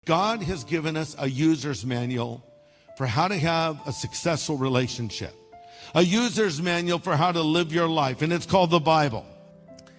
God has given us a user's manual for how to have a successful relationship. A user's manual for how to live your life, and it's called the Bible.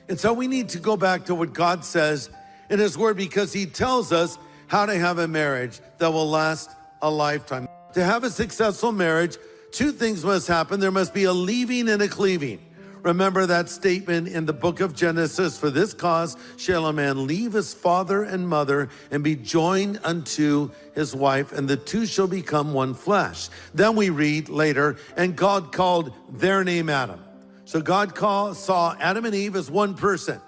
And so we need to go back to what God says in His Word, because He tells us how to have a marriage that will last a lifetime. To have a successful marriage, two things must happen. There must be a leaving and a cleaving. Remember that statement in the book of Genesis, for this cause shall a man leave his father and mother and be joined unto his wife, and the two shall become one flesh. Then we read later, and God called their name Adam. So God saw Adam and Eve as one person.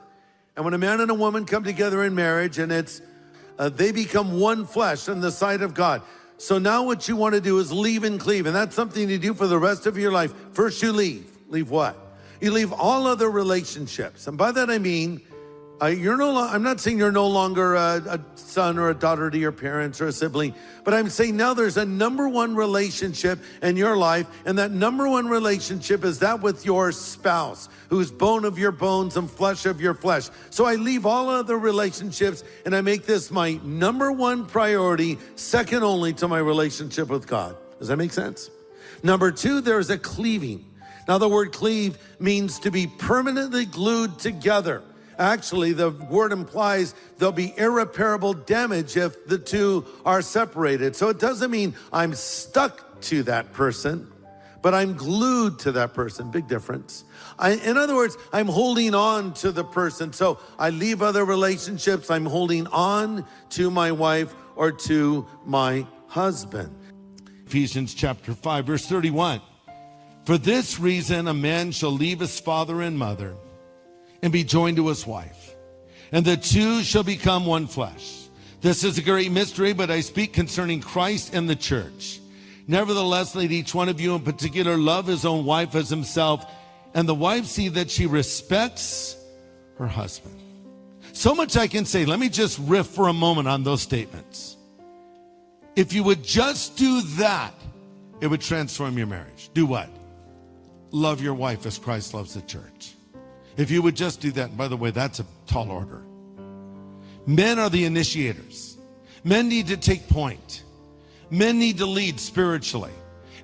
And when a man and a woman come together in marriage, and they become one flesh in the sight of God. So now what you want to do is leave and cleave, and that's something you do for the rest of your life. First you leave. Leave what? You leave all other relationships. And by that I mean, I'm not saying you're no longer a son or a daughter to your parents or a sibling, but I'm saying now there's a number one relationship in your life, and that number one relationship is that with your spouse, who's bone of your bones and flesh of your flesh. So I leave all other relationships, and I make this my number one priority, second only to my relationship with God. Does that make sense? Number two, there's a cleaving. Now, the word cleave means to be permanently glued together. Actually, the word implies there'll be irreparable damage if the two are separated. So it doesn't mean I'm stuck to that person, but I'm glued to that person. Big difference. In other words, I'm holding on to the person. So I leave other relationships. I'm holding on to my wife or to my husband. Ephesians chapter 5, verse 31. For this reason, a man shall leave his father and mother and be joined to his wife, and the two shall become one flesh. This is a great mystery, but I speak concerning Christ and the church. Nevertheless, let each one of you in particular love his own wife as himself, and the wife see that she respects her husband. So much I can say. Let me just riff for a moment on those statements. If you would just do that, it would transform your marriage. Do what? Love your wife as Christ loves the church. If you would just do that, and by the way, that's a tall order. Men are the initiators. Men need to take point. Men need to lead spiritually.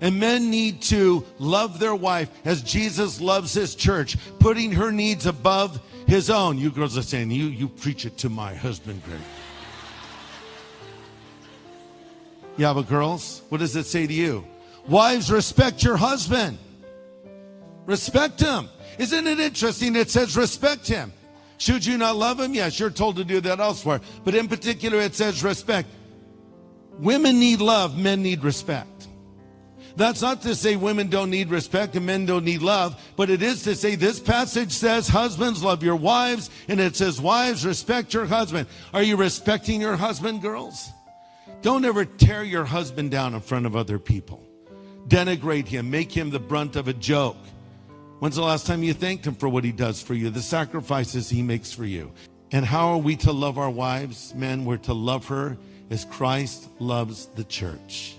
And men need to love their wife as Jesus loves his church, putting her needs above his own. You girls are saying, you preach it to my husband, Greg. Yeah, but girls, what does it say to you? Wives, respect your husband. Respect him. Isn't it interesting? It says respect him. Should you not love him? Yes, you're told to do that elsewhere. But in particular, it says respect. Women need love. Men need respect. That's not to say women don't need respect and men don't need love. But it is to say this passage says, husbands, love your wives. And it says, wives, respect your husband. Are you respecting your husband, girls? Don't ever tear your husband down in front of other people. Denigrate him. Make him the brunt of a joke. When's the last time you thanked him for what he does for you, the sacrifices he makes for you? And how are we to love our wives? Men, we're to love her as Christ loves the church.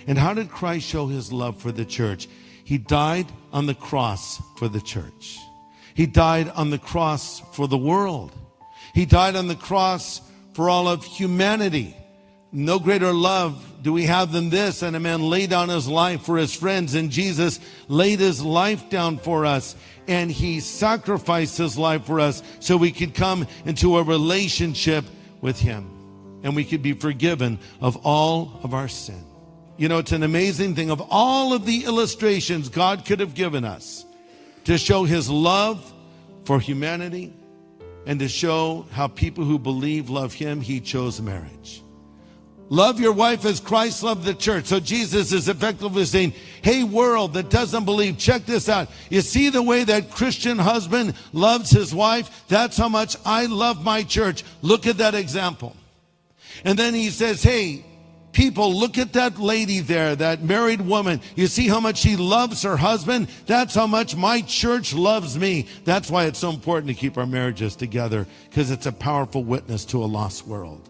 And how did Christ show his love for the church? He died on the cross for the church. He died on the cross for the world. He died on the cross for all of humanity. No greater love do we have than this, and a man laid down his life for his friends, and Jesus laid his life down for us, and he sacrificed his life for us so we could come into a relationship with him, and we could be forgiven of all of our sin. You know, it's an amazing thing. Of all of the illustrations God could have given us to show his love for humanity and to show how people who believe love him, he chose marriage. Love your wife as Christ loved the church. So Jesus is effectively saying, hey, world that doesn't believe, check this out. You see the way that Christian husband loves his wife? That's how much I love my church. Look at that example. And then he says, hey, people, look at that lady there, that married woman. You see how much she loves her husband? That's how much my church loves me. That's why it's so important to keep our marriages together, because it's a powerful witness to a lost world.